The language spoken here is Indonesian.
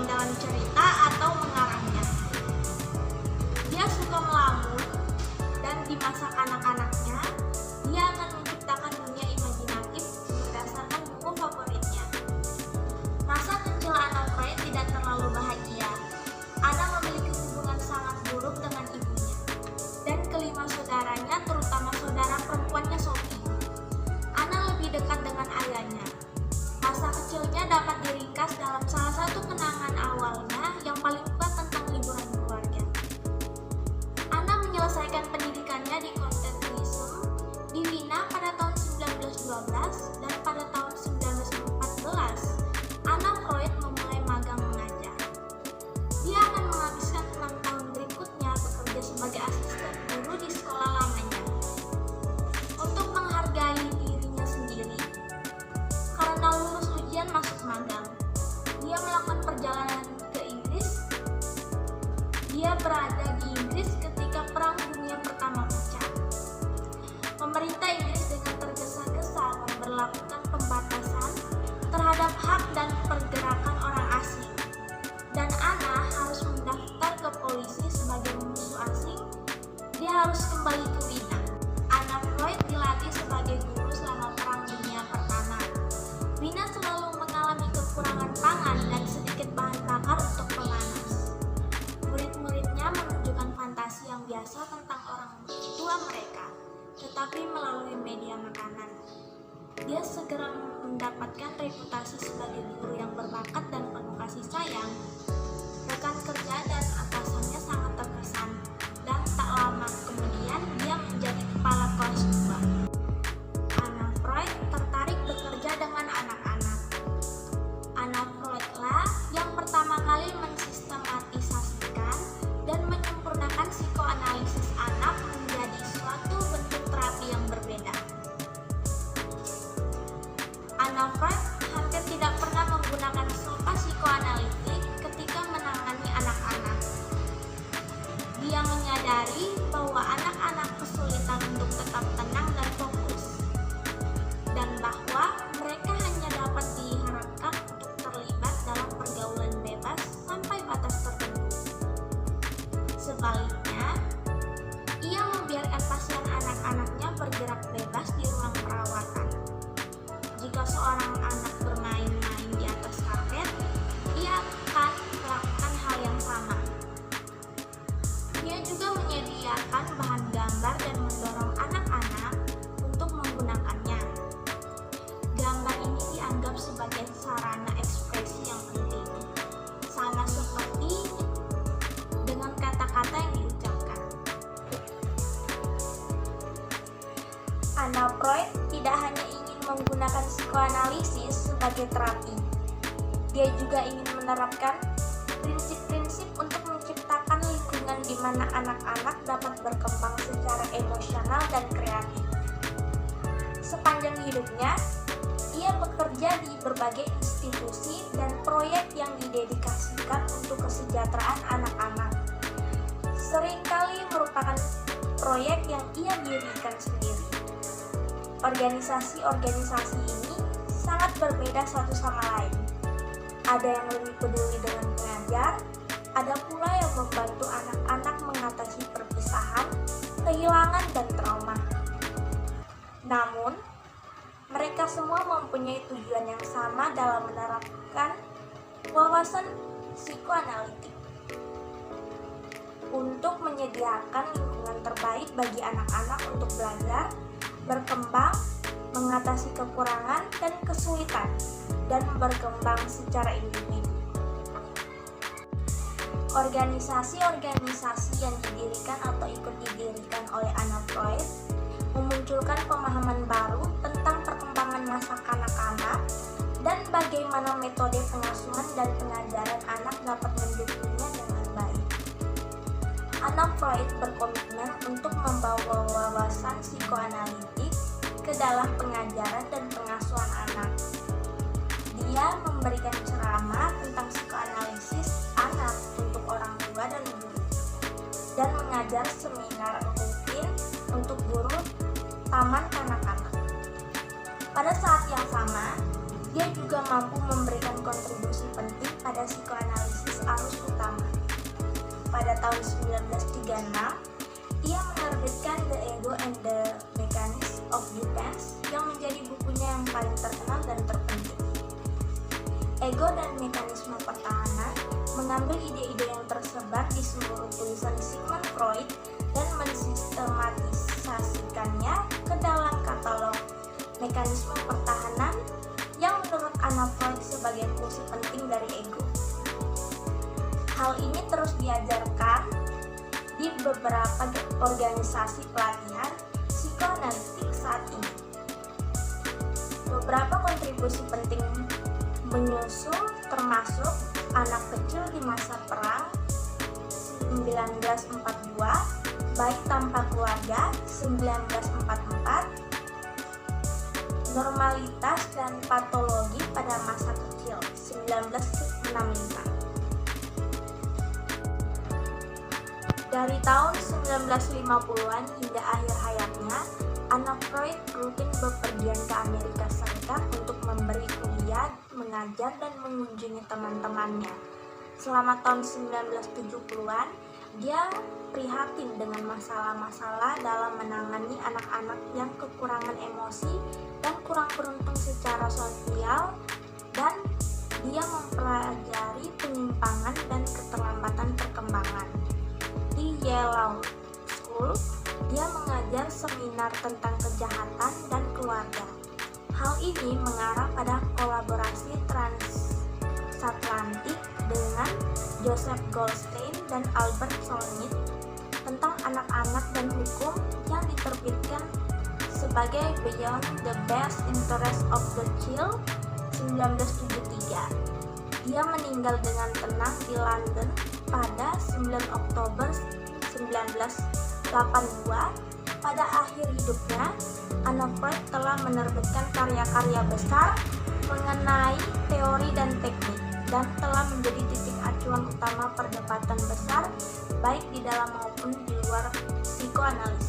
dalam cerita atau mengarangnya. Dia suka melamun, dan di masa kanak-kanaknya, dia akan menciptakan dunia imajinatif berdasarkan buku favoritnya. Masa kecil Anna Freud tidak terlalu bahagia. Anna memiliki hubungan sangat buruk dengan ibunya dan kelima saudaranya, terutama saudara perempuannya Sophie. Anna lebih dekat dengan ayahnya. Masa kecilnya dapat diringkas dalam salah satu kenangan awalnya yang paling kuat tentang liburan keluarga. Anna menyelesaikan pendidikannya di Contentuism di Wina pada tahun 1912 dan pada tahun 1914 Anna Freud memulai magang mengajar. Dia akan menghabiskan 6 tahun berikutnya bekerja sebagai asisten guru di sekolah lamanya. Untuk menghargai dirinya sendiri, karena lulus ujian masuk magang, dia melakukan perjalanan ke Inggris. Dia berada di Inggris ketika Perang Dunia Pertama pecah. Pemerintah Inggris dengan tergesa-gesa memberlakukan pembatasan terhadap hak dan pergerakan orang asing, dan Anna harus mendaftar ke polisi sebagai musuh asing. Dia harus kembali ke Wina. Anna Freud dilatih sebagai guru selama Perang Dunia Pertama. Wina selalu mengalami kekurangan pangan dan sedikit bahan bakar untuk pemanas. Murid-muridnya menunjukkan fantasi yang biasa tentang orang tua mereka, tetapi melalui media makanan. Dia segera mendapatkan reputasi sebagai guru yang berbakat dan penuh kasih sayang. Rekan kerja dan atasannya sangat terkesan, dan tak lama kemudian dia menjadi kepala kelas 2. Anna Freud tertarik bekerja dengan anak-anak. Anna Freud lah yang pertama kali mensistematisasikan dan menyempurnakan psikoanalisis anak menjadi suatu bentuk terapi yang berbeda. Anna Freud hampir tidak pernah menggunakan sopa psikoanalitik ketika menangani anak-anak. Dia menyadari bahwa anak-anak kesulitan untuk tetap tenang dan fokus, dan bahwa mereka hanya dapat diharapkan untuk terlibat dalam pergaulan bebas sampai batas tertentu. Sebaliknya, ia membiarkan pasien anak-anaknya bergerak bebas di ruang perawatan. Jika seorang anak bermain-main di atas karpet, ia akan melakukan hal yang sama. Dia juga menyediakan bahan gambar dan mendorong anak-anak untuk menggunakannya. Gambar ini dianggap sebagai sarana ekspresi yang penting, sama seperti dengan kata-kata yang diucapkan. Anna Freud tidak hanya ingin menggunakan psikoanalisis sebagai terapi. Dia juga ingin menerapkan prinsip-prinsip untuk menciptakan lingkungan di mana anak-anak dapat berkembang secara emosional dan kreatif. Sepanjang hidupnya, ia bekerja di berbagai institusi dan proyek yang didedikasikan untuk kesejahteraan anak-anak. Seringkali merupakan proyek yang ia dirikan sendiri. Organisasi-organisasi ini sangat berbeda satu sama lain. Ada yang lebih peduli dengan pengajar, ada pula yang membantu anak-anak mengatasi perpisahan, kehilangan, dan trauma. Namun, mereka semua mempunyai tujuan yang sama dalam menerapkan wawasan psikoanalitik untuk menyediakan lingkungan terbaik bagi anak-anak untuk belajar, berkembang, mengatasi kekurangan dan kesulitan, dan berkembang secara individu. Organisasi-organisasi yang didirikan atau ikut didirikan oleh Anna Freud memunculkan pemahaman baru tentang perkembangan masa kanak-kanak dan bagaimana metode pengasuhan dan pengajaran anak dapat mendukungnya dengan baik. Anna Freud berkomitmen untuk membawa wawasan psikoanalitik ke dalam pengajaran dan pengasuhan anak. Dia memberikan ceramah tentang psikoanalisis anak untuk orang tua dan guru, dan mengajar seminar rutin untuk guru taman kanak-kanak. Pada saat yang sama, dia juga mampu memberikan kontribusi penting pada psikoanalisis tahun 1936, ia menerbitkan The Ego and the Mechanism of Defense yang menjadi bukunya yang paling terkenal dan terpenting. Ego dan Mekanisme Pertahanan mengambil ide-ide yang tersebar di seluruh tulisan Sigmund Freud dan mensistematisasikannya ke dalam katalog mekanisme pertahanan yang menurut Anna Freud sebagai fungsi penting dari ego. Hal ini terus diajarkan di beberapa organisasi pelatihan psikoanalitik saat ini. Beberapa kontribusi penting menyusul termasuk Anak Kecil di Masa Perang 1942, Bayi Tanpa Keluarga 1944, Normalitas dan Patologi pada Masa Kecil 1965. Dari tahun 1950-an hingga akhir hayatnya, Anna Freud rutin bepergian ke Amerika Serikat untuk memberi kuliah, mengajar, dan mengunjungi teman-temannya. Selama tahun 1970-an, dia prihatin dengan masalah-masalah dalam menangani anak-anak yang kekurangan emosi dan kurang beruntung secara sosial, dan dia mempelajari penyimpangan dan keterlambatan perkembangan. Di Yale Law School, dia mengajar seminar tentang kejahatan dan keluarga. Hal ini mengarah pada kolaborasi transatlantik dengan Joseph Goldstein dan Albert Solnit tentang anak-anak dan hukum yang diterbitkan sebagai Beyond the Best Interest of the Child 1973. Dia meninggal dengan tenang di London pada 9 Oktober 1982. Pada akhir hidupnya, Anna Freud telah menerbitkan karya-karya besar mengenai teori dan teknik, dan telah menjadi titik acuan utama perdebatan besar baik di dalam maupun di luar psikoanalisis.